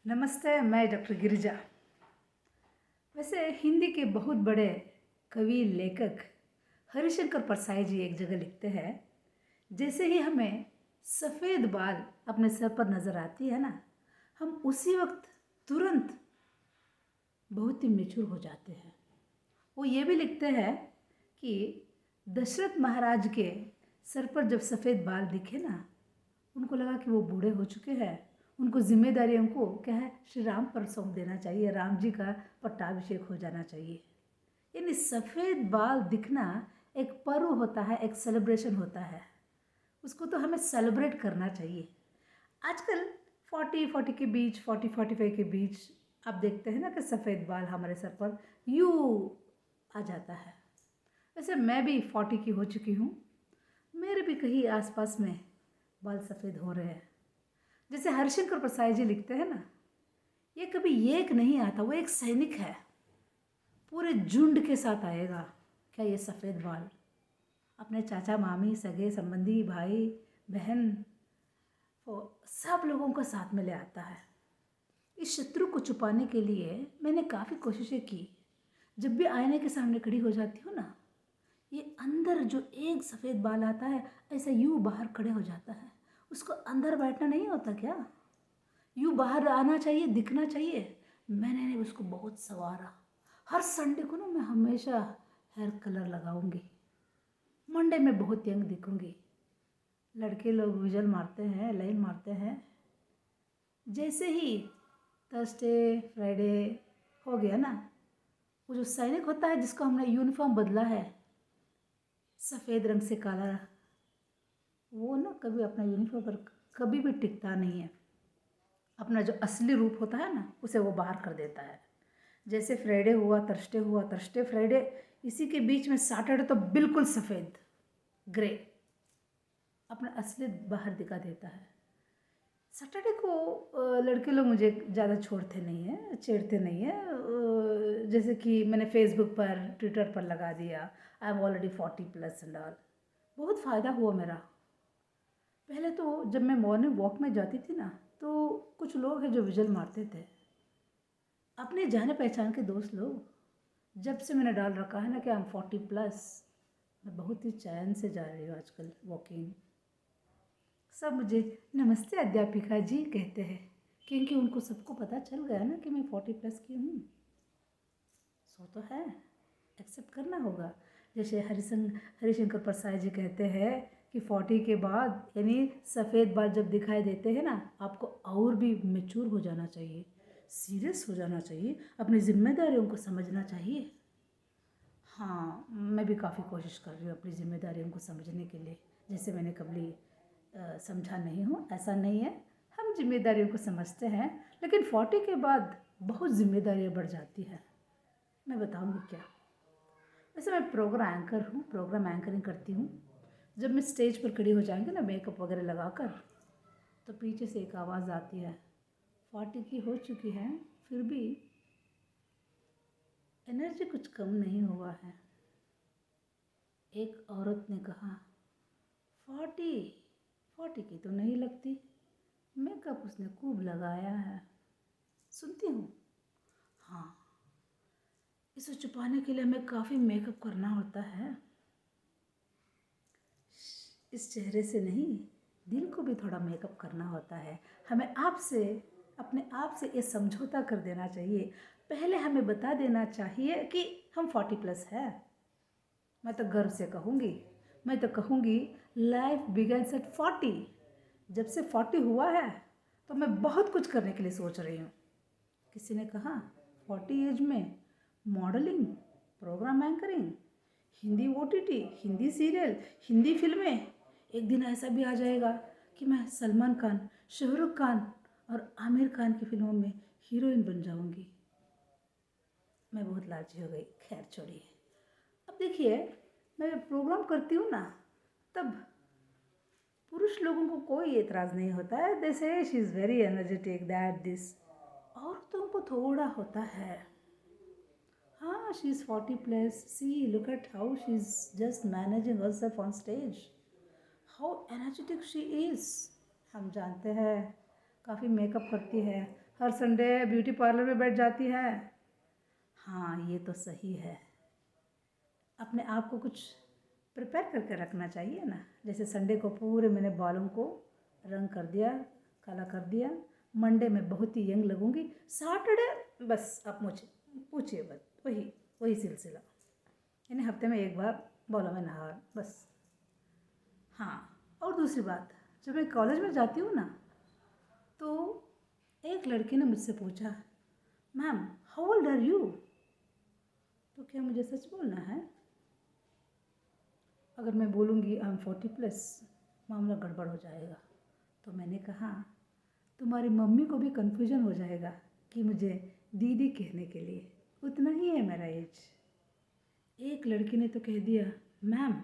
नमस्ते, मैं डॉक्टर गिरिजा। वैसे हिंदी के बहुत बड़े कवि लेखक हरिशंकर परसाई जी एक जगह लिखते हैं, जैसे ही हमें सफ़ेद बाल अपने सर पर नज़र आती है ना, हम उसी वक्त तुरंत बहुत ही मैच्योर हो जाते हैं। वो ये भी लिखते हैं कि दशरथ महाराज के सर पर जब सफ़ेद बाल दिखे ना, उनको लगा कि वो बूढ़े हो चुके हैं, उनको जिम्मेदारियों को क्या है श्री राम पर सौंप देना चाहिए, राम जी का पट्टाभिषेक हो जाना चाहिए। यानी सफ़ेद बाल दिखना एक पर्व होता है, एक सेलिब्रेशन होता है, उसको तो हमें सेलिब्रेट करना चाहिए। आजकल 40 के बीच 45 के बीच आप देखते हैं ना कि सफ़ेद बाल हमारे सर पर यूँ आ जाता है। वैसे मैं भी 40 की हो चुकी हूँ, मेरे भी कहीं आसपास में बाल सफ़ेद हो रहे हैं। जैसे हरिशंकर प्रसाद जी लिखते हैं ना, ये कभी एक नहीं आता, वो एक सैनिक है, पूरे झुंड के साथ आएगा। क्या ये सफ़ेद बाल अपने चाचा मामी सगे संबंधी भाई बहन वो सब लोगों को साथ में ले आता है। इस शत्रु को छुपाने के लिए मैंने काफ़ी कोशिशें की। जब भी आईने के सामने खड़ी हो जाती हूँ ना, ये अंदर जो एक सफ़ेद बाल आता है ऐसा यूँ बाहर खड़े हो जाता है। उसको अंदर बैठना नहीं होता क्या, यूँ बाहर आना चाहिए, दिखना चाहिए। मैंने उसको बहुत संवारा। हर संडे को ना मैं हमेशा हेयर कलर लगाऊंगी, मंडे में बहुत यंग दिखूंगी। लड़के लोग विजल मारते हैं, लाइन मारते हैं। जैसे ही थर्सडे फ्राइडे हो गया ना, वो जो सैनिक होता है जिसको हमने यूनिफॉर्म बदला है सफ़ेद रंग से काला, वो ना कभी अपना यूनिफॉर्म पर कभी भी टिकता नहीं है। अपना जो असली रूप होता है ना, उसे वो बाहर कर देता है। जैसे फ्राइडे हुआ, थर्सडे हुआ, थर्सडे फ्राइडे, इसी के बीच में सैटरडे तो बिल्कुल सफ़ेद ग्रे अपना असलियत बाहर दिखा देता है। सैटरडे को लड़के लोग मुझे ज़्यादा छोड़ते नहीं हैं, छेड़ते नहीं हैं। जैसे कि मैंने फेसबुक पर ट्विटर पर लगा दिया I am already 40+ and all. बहुत फ़ायदा हुआ मेरा। पहले तो जब मैं मॉर्निंग वॉक में जाती थी ना, तो कुछ लोग हैं जो विजल मारते थे, अपने जाने पहचान के दोस्त लोग। जब से मैंने डाल रखा है ना कि आई एम 40+, मैं बहुत ही चैन से जा रही हूँ आजकल वॉकिंग। सब मुझे नमस्ते अध्यापिका जी कहते हैं, क्योंकि उनको सबको पता चल गया ना कि मैं 40+ की हूँ। सो तो है, एक्सेप्ट करना होगा। जैसे हरिशंकर प्रसाद जी कहते हैं कि 40 के बाद यानी सफ़ेद बाल जब दिखाई देते हैं ना, आपको और भी मैच्योर हो जाना चाहिए, सीरियस हो जाना चाहिए, अपनी जिम्मेदारियों को समझना चाहिए। हाँ, मैं भी काफ़ी कोशिश कर रही हूँ अपनी जिम्मेदारियों को समझने के लिए। जैसे मैंने कभी समझा नहीं हूँ, ऐसा नहीं है, हम जिम्मेदारियों को समझते हैं, लेकिन 40 के बाद बहुत जिम्मेदारियाँ बढ़ जाती हैं। मैं बताऊँगी क्या। वैसे मैं प्रोग्राम एंकर हूँ, प्रोग्राम एंकरिंग करती हूँ। जब मैं स्टेज पर खड़ी हो जाएंगी ना मेकअप वगैरह लगाकर, तो पीछे से एक आवाज़ आती है, 40 की हो चुकी है फिर भी एनर्जी कुछ कम नहीं हुआ है। एक औरत ने कहा, 40 की तो नहीं लगती, मेकअप उसने खूब लगाया है। सुनती हूँ, हाँ, इसे छुपाने के लिए हमें काफ़ी मेकअप करना होता है। इस चेहरे से नहीं, दिल को भी थोड़ा मेकअप करना होता है। हमें आपसे, अपने आप से ये समझौता कर देना चाहिए। पहले हमें बता देना चाहिए कि हम 40+ है। मैं तो गर्व से कहूँगी, मैं तो कहूँगी लाइफ बिगन्स एट 40। जब से 40 हुआ है तो मैं बहुत कुछ करने के लिए सोच रही हूँ। किसी ने कहा 40 एज में modelling, programme anchoring, Hindi OTT, Hindi serial, Hindi फिल्में, एक दिन ऐसा भी आ जाएगा कि मैं सलमान खान, शाहरुख खान और आमिर खान की फिल्मों में हीरोइन बन जाऊंगी। मैं बहुत लालची हो गई, खैर छोड़िए। अब देखिए, मैं प्रोग्राम करती हूँ ना, तब पुरुष लोगों को कोई एतराज़ नहीं होता है। They say she is very energetic that this. औरतों को थोड़ा होता है, हाँ she is 40+, see look at how she is just managing herself on stage, how energetic she is. हम जानते हैं काफ़ी मेकअप करती है, हर संडे ब्यूटी पार्लर में बैठ जाती है। हाँ, ये तो सही है। अपने आप को कुछ प्रिपेयर करके रखना चाहिए ना। जैसे संडे को पूरे मैंने बालों को रंग कर दिया, काला कर दिया। मंडे में बहुत ही यंग लगूंगी। सैटरडे बस आप मुझे पूछिए, बस वही वही सिलसिला, यानी हफ्ते में एक बार बालों में नहार बस। हाँ, और दूसरी बात, जब मैं कॉलेज में जाती हूँ ना, तो एक लड़की ने मुझसे पूछा, ma'am how old are you? तो क्या मुझे सच बोलना है? अगर मैं बोलूँगी आई एम 40+, मामला गड़बड़ हो जाएगा। तो मैंने कहा, तुम्हारी मम्मी को भी कन्फ्यूजन हो जाएगा कि मुझे दीदी कहने के लिए, उतना ही है मेरा एज। एक लड़की ने तो कह दिया, मैम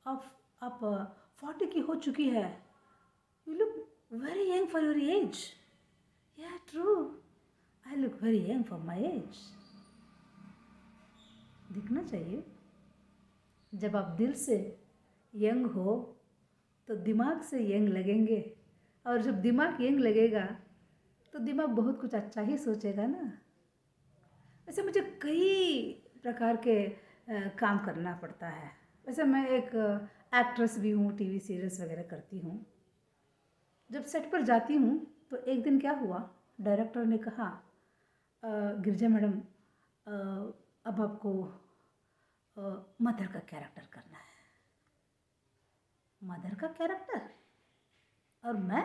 आप 40 की हो चुकी है, you look very young for your age. Yeah true, I look very young for my age. दिखना चाहिए। जब आप दिल से यंग हो तो दिमाग से यंग लगेंगे, और जब दिमाग यंग लगेगा तो दिमाग बहुत कुछ अच्छा ही सोचेगा ना। वैसे मुझे कई प्रकार के काम करना पड़ता है। वैसे मैं एक एक्ट्रेस भी हूँ, टीवी सीरियल्स वगैरह करती हूँ। जब सेट पर जाती हूँ तो एक दिन क्या हुआ, डायरेक्टर ने कहा, गिरिजा मैडम, अब आपको मदर का कैरेक्टर करना है। मदर का कैरेक्टर? और मैं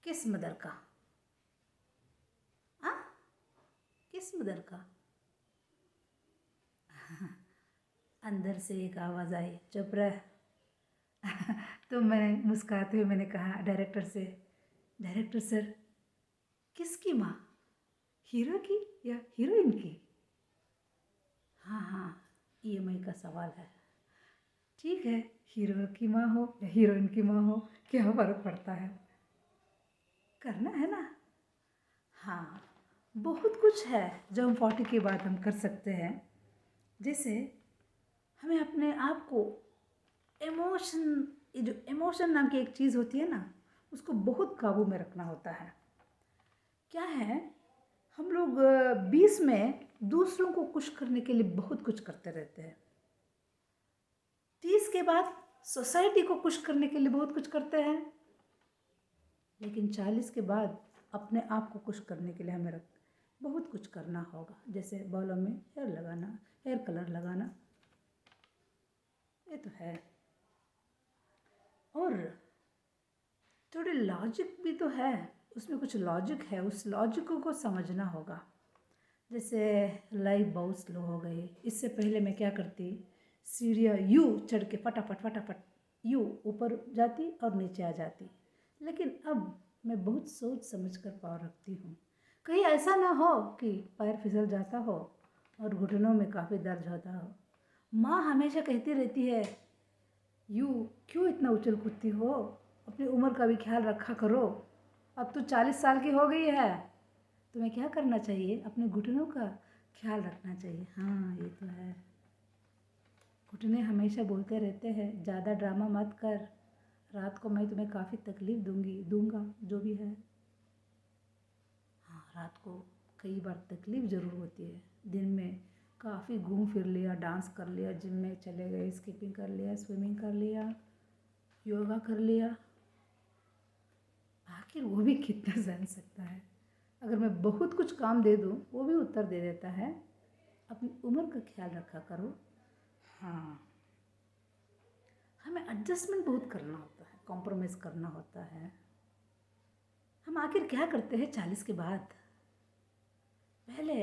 किस मदर का? हाँ, किस मदर का? अंदर से एक आवाज़ आई, चुप रह। तो मैंने मुस्कुराते हुए मैंने कहा डायरेक्टर से, डायरेक्टर सर, किसकी माँ, हीरो की या हीरोइन की? हाँ हाँ, EMI का सवाल है। ठीक है, हीरो की माँ हो या हीरोइन की माँ हो, क्या फ़र्क पड़ता है, करना है ना। हाँ, बहुत कुछ है जो हम 40 के बाद हम कर सकते हैं। जैसे हमें अपने आप को इमोशन, ये जो इमोशन नाम की एक चीज़ होती है ना, उसको बहुत काबू में रखना होता है। क्या है, हम लोग 20 में दूसरों को खुश करने के लिए बहुत कुछ करते रहते हैं। 30 के बाद सोसाइटी को खुश करने के लिए बहुत कुछ करते हैं। लेकिन 40 के बाद अपने आप को खुश करने के लिए हमें बहुत कुछ करना होगा। जैसे बालों में हेयर लगाना, हेयर कलर लगाना, ये तो है। और थोड़ी लॉजिक भी तो है, उसमें कुछ लॉजिक है, उस लॉजिक को समझना होगा। जैसे लाइफ बहुत स्लो हो गई, इससे पहले मैं क्या करती, सीढ़ियाँ यू चढ़ के फटाफट फटाफट यू ऊपर जाती और नीचे आ जाती। लेकिन अब मैं बहुत सोच समझ कर पाँव रखती हूँ, कहीं ऐसा ना हो कि पैर फिसल जाता हो और घुटनों में काफ़ी दर्द होता हो। माँ हमेशा कहती रहती है, यू क्यों इतना उछल कूदती हो, अपनी उम्र का भी ख्याल रखा करो, अब तो 40 साल की हो गई है, तुम्हें क्या करना चाहिए, अपने घुटनों का ख्याल रखना चाहिए। हाँ, ये तो है। घुटने हमेशा बोलते रहते हैं, ज़्यादा ड्रामा मत कर, रात को मैं तुम्हें काफ़ी तकलीफ़ दूंगा, जो भी है। हाँ, रात को कई बार तकलीफ़ ज़रूर होती है। दिन में काफ़ी घूम फिर लिया, डांस कर लिया, जिम में चले गए, स्किपिंग कर लिया, स्विमिंग कर लिया, योगा कर लिया, आखिर वो भी कितना सहन सकता है। अगर मैं बहुत कुछ काम दे दूँ, वो भी उत्तर दे देता है, अपनी उम्र का ख्याल रखा करो। हाँ, हमें एडजस्टमेंट बहुत करना होता है, कॉम्प्रोमाइज़ करना होता है। हम आखिर क्या करते हैं 40 के बाद? पहले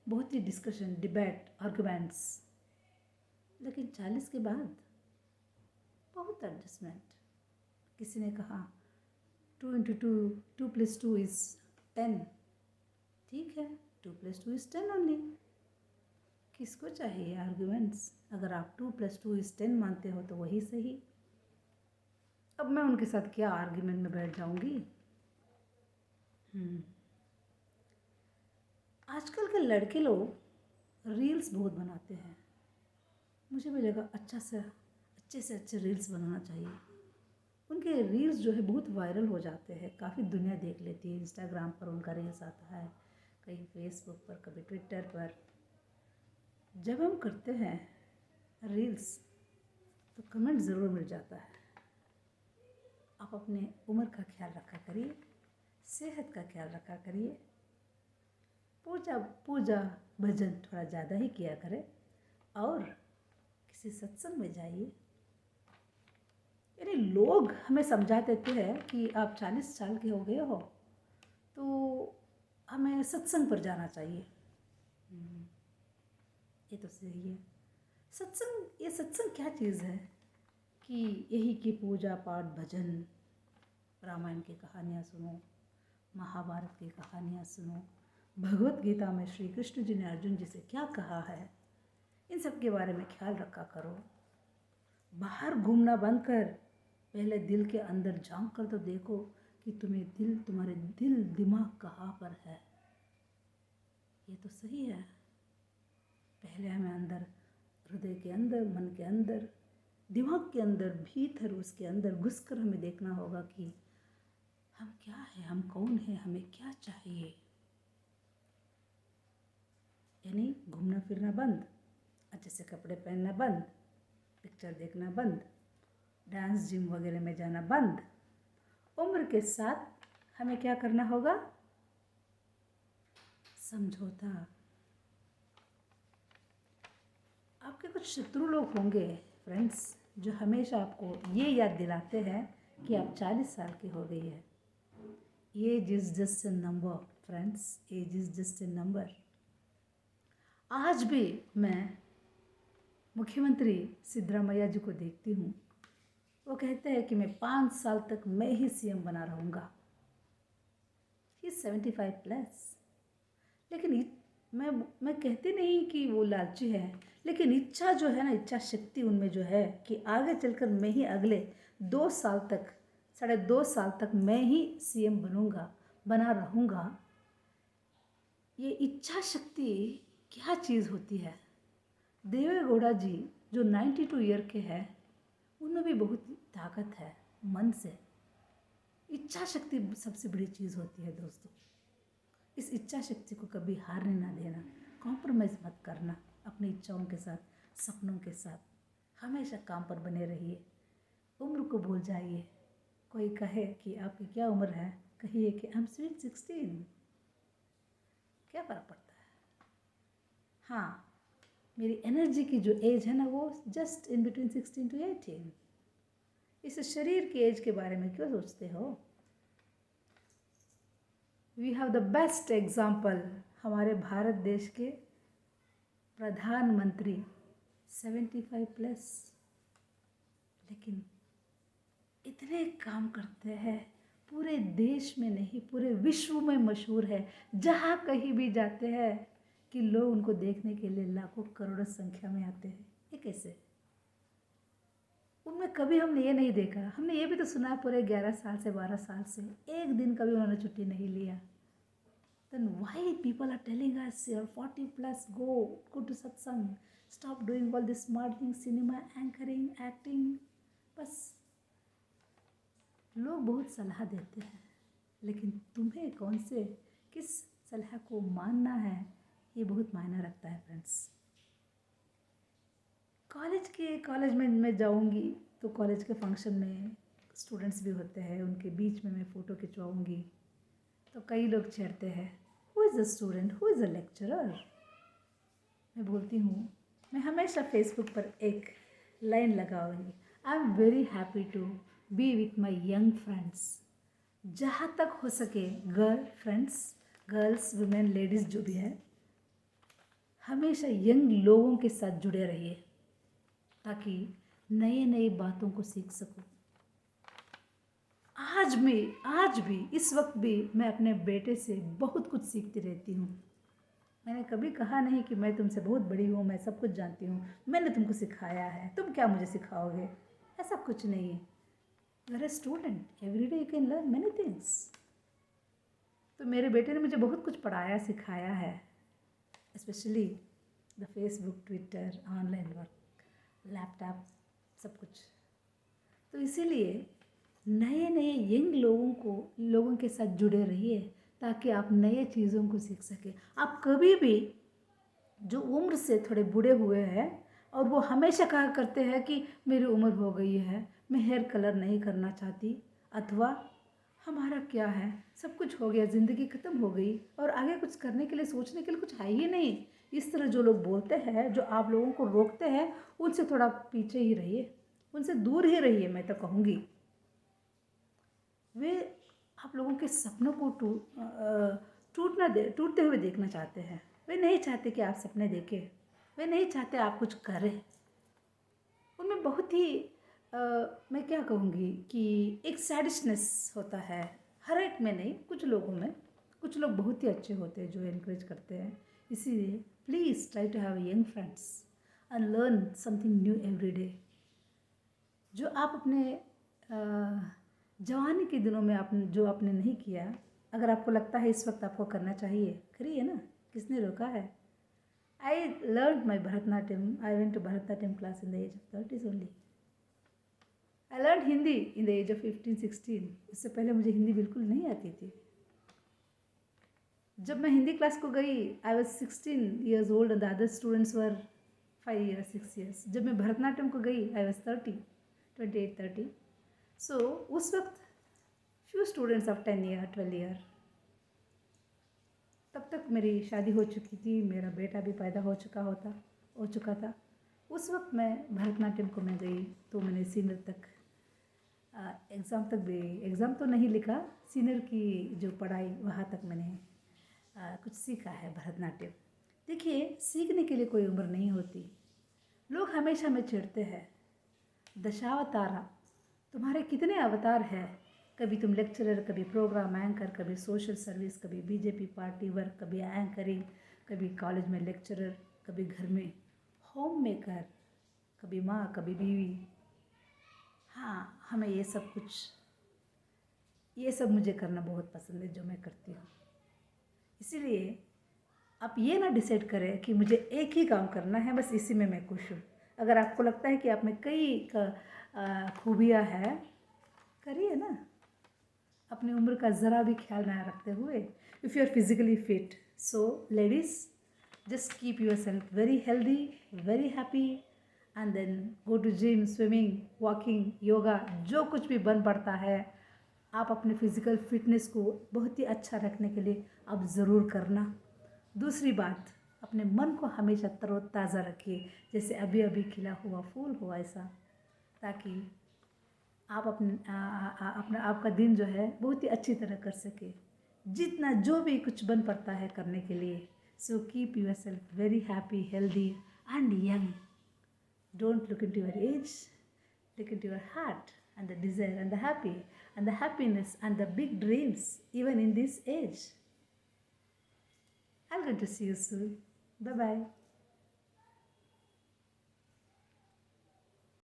बहुत ही डिस्कशन, डिबेट, आर्गुमेंट्स, लेकिन 40 के बाद बहुत एडजस्टमेंट। किसी ने कहा 2 × 2, 2 + 2 = 10। ठीक है, 2 + 2 = 10 ओनली। किसको चाहिए आर्गुमेंट्स? अगर आप 2 + 2 = 10 मानते हो तो वही सही। अब मैं उनके साथ क्या आर्ग्यूमेंट में बैठ जाऊंगी। आजकल के लड़के लोग रील्स बहुत बनाते हैं। मुझे भी लगा अच्छे से अच्छे रील्स बनाना चाहिए। उनके रील्स जो है बहुत वायरल हो जाते हैं, काफ़ी दुनिया देख लेती है। इंस्टाग्राम पर उनका रील्स आता है, कहीं फेसबुक पर, कभी ट्विटर पर। जब हम करते हैं रील्स तो कमेंट ज़रूर मिल जाता है। आप अपने उम्र का ख्याल रखा करिए, सेहत का ख्याल रखा करिए, पूजा पूजा भजन थोड़ा ज़्यादा ही किया करें, और किसी सत्संग में जाइए। यानी लोग हमें समझा देते हैं कि आप 40 साल के हो गए हो तो हमें सत्संग पर जाना चाहिए। ये तो सही है। सत्संग, ये सत्संग क्या चीज़ है कि यही की पूजा पाठ भजन, रामायण की कहानियाँ सुनो, महाभारत की कहानियाँ सुनो, भगवत गीता में श्री कृष्ण जी ने अर्जुन जी से क्या कहा है, इन सब के बारे में ख्याल रखा करो। बाहर घूमना बंद कर, पहले दिल के अंदर झांक कर तो देखो कि तुम्हारे दिल दिमाग कहाँ पर है। ये तो सही है। पहले हमें अंदर, हृदय के अंदर, मन के अंदर, दिमाग के अंदर, भीतर उसके अंदर घुसकर हमें देखना होगा कि हम क्या है, हम कौन है, हमें क्या चाहिए। यानी घूमना फिरना बंद, अच्छे से कपड़े पहनना बंद, पिक्चर देखना बंद, डांस जिम वगैरह में जाना बंद। उम्र के साथ हमें क्या करना होगा? समझौता। आपके कुछ शत्रु लोग होंगे फ्रेंड्स, जो हमेशा आपको ये याद दिलाते हैं कि आप 40 साल की हो गई है। Age is just a number friends, age is just a number. आज भी मैं मुख्यमंत्री सिद्धरामैया जी को देखती हूँ, वो कहते हैं कि मैं 5 साल तक मैं ही सीएम बना रहूँगा। ही 75+। लेकिन मैं कहती नहीं कि वो लालची है, लेकिन इच्छा जो है ना, इच्छा शक्ति उनमें जो है कि आगे चलकर मैं ही अगले 2 साल तक, 2.5 साल तक मैं ही सीएम बना रहूँगा। ये इच्छा शक्ति क्या चीज़ होती है। देवे गौड़ा जी जो 92 ईयर के हैं, उनमें भी बहुत ताकत है मन से। इच्छा शक्ति सबसे बड़ी चीज़ होती है दोस्तों। इस इच्छा शक्ति को कभी हारने ना देना, कॉम्प्रोमाइज़ मत करना अपनी इच्छाओं के साथ, सपनों के साथ। हमेशा काम पर बने रहिए, उम्र को भूल जाइए। कोई कहे कि आपकी क्या उम्र है, कहिए कि आई एम स्वीट 16। क्या फ़र्क पड़ता है। हाँ, मेरी एनर्जी की जो एज है ना, वो जस्ट इन बिटवीन 16 to 18। इस शरीर की एज के बारे में क्यों सोचते हो। We have the best example, हमारे भारत देश के प्रधानमंत्री 75+, लेकिन इतने काम करते हैं, पूरे देश में नहीं पूरे विश्व में मशहूर है। जहाँ कहीं भी जाते हैं कि लोग उनको देखने के लिए लाखों करोड़ों संख्या में आते हैं। ये कैसे? उनमें कभी हमने ये नहीं देखा, हमने ये भी तो सुना है पूरे 11 साल से 12 साल से एक दिन कभी उन्होंने छुट्टी नहीं लिया। Then why people are telling us you're 40+, go to satsang, stop doing all this modeling, cinema, anchoring, acting। बस लोग बहुत सलाह देते हैं, लेकिन तुम्हें कौन से किस सलाह को मानना है, ये बहुत मायना रखता है फ्रेंड्स। कॉलेज में मैं जाऊंगी तो कॉलेज के फंक्शन में स्टूडेंट्स भी होते हैं, उनके बीच में मैं फ़ोटो खिंचवाऊंगी तो कई लोग छेड़ते हैं, who is a student, who is a lecturer. मैं बोलती हूँ, मैं हमेशा फेसबुक पर एक लाइन लगाऊंगी, I am very happy to be with my young friends. जहाँ तक हो सके गर्ल्स वुमेन लेडीज़ जो भी है, हमेशा यंग लोगों के साथ जुड़े रहिए ताकि नई बातों को सीख सकूं। आज भी इस वक्त भी मैं अपने बेटे से बहुत कुछ सीखती रहती हूँ। मैंने कभी कहा नहीं कि मैं तुमसे बहुत बड़ी हूँ, मैं सब कुछ जानती हूँ, मैंने तुमको सिखाया है, तुम क्या मुझे सिखाओगे, ऐसा कुछ नहीं है। You are a student, every day you can learn many things. तो मेरे बेटे ने मुझे बहुत कुछ पढ़ाया सिखाया है, specially the Facebook, Twitter, online work, laptop, सब कुछ। तो इसीलिए नए नए यंग लोगों के साथ जुड़े रहिए ताकि आप नए चीज़ों को सीख सकें। आप कभी भी जो उम्र से थोड़े बूढ़े हुए हैं और वो हमेशा कहा करते हैं कि मेरी उम्र हो गई है, मैं हेयर कलर नहीं करना चाहती, अथवा हमारा क्या है, सब कुछ हो गया, ज़िंदगी ख़त्म हो गई और आगे कुछ करने के लिए सोचने के लिए कुछ है ही नहीं, इस तरह जो लोग बोलते हैं, जो आप लोगों को रोकते हैं, उनसे थोड़ा पीछे ही रहिए, उनसे दूर ही रहिए। मैं तो कहूँगी वे आप लोगों के सपनों को टूटते हुए देखना चाहते हैं। वे नहीं चाहते कि आप सपने देखें, वे नहीं चाहते आप कुछ करें। उनमें बहुत ही मैं क्या कहूँगी कि एक सैडिशनेस होता है, हर एक में नहीं, कुछ लोगों में। कुछ लोग बहुत ही अच्छे होते हैं जो इनकरेज करते हैं। इसीलिए please try to have young friends and learn something new every day. जो आप अपने जवानी के दिनों में आपने नहीं किया, अगर आपको लगता है इस वक्त आपको करना चाहिए, करिए ना, किसने रोका है। I learn my Bharatanatyam, I went to Bharatanatyam class in the age of 30s only. I learn Hindi in the age of 15-16। इससे पहले मुझे हिंदी बिल्कुल नहीं आती थी। जब मैं हिंदी क्लास को गई, I was 16 years old and the other students were 5 years 6 years। जब मैं भरतनाट्यम को गई, आई वॉज 28-30। सो उस वक्त few students of 10 year 12 year। तब तक मेरी शादी हो चुकी थी, मेरा बेटा भी पैदा हो चुका था। उस वक्त मैं भरतनाट्यम को मैं गई तो मैंने सीनियर तक एग्ज़ाम तो नहीं लिखा, सीनियर की जो पढ़ाई वहाँ तक मैंने कुछ सीखा है भरतनाट्यम। देखिए, सीखने के लिए कोई उम्र नहीं होती। लोग हमेशा में चिढ़ते हैं, दशावतारा, तुम्हारे कितने अवतार हैं। कभी तुम लेक्चरर, कभी प्रोग्राम एंकर, कभी सोशल सर्विस, कभी बीजेपी पार्टी वर्क, कभी एंकरिंग, कभी कॉलेज में लेक्चरर, कभी घर में होम मेकर, कभी माँ, कभी बीवी। हाँ, हमें ये सब मुझे करना बहुत पसंद है जो मैं करती हूँ। इसीलिए आप ये ना डिसाइड करें कि मुझे एक ही काम करना है, बस इसी में मैं खुश हूँ। अगर आपको लगता है कि आप में कई खूबियाँ हैं, करिए ना, अपनी उम्र का ज़रा भी ख्याल ना रखते हुए। If you are physically fit, so ladies, just keep yourself very healthy, very happy, and then go to gym, swimming, walking, yoga, जो कुछ भी बन पड़ता है, आप अपने फिज़िकल फिटनेस को बहुत ही अच्छा रखने के लिए आप ज़रूर करना। दूसरी बात, अपने मन को हमेशा तरोताज़ा रखिए, जैसे अभी अभी खिला हुआ फूल हो ऐसा, ताकि आप अपना आपका दिन जो है बहुत ही अच्छी तरह कर सके, जितना जो भी कुछ बन पड़ता है करने के लिए। So keep your self very happy, healthy and young. Don't look into your age, look into your heart and the desire and the happy and the happiness and the big dreams even in this age. I'm going to see you soon. Bye bye.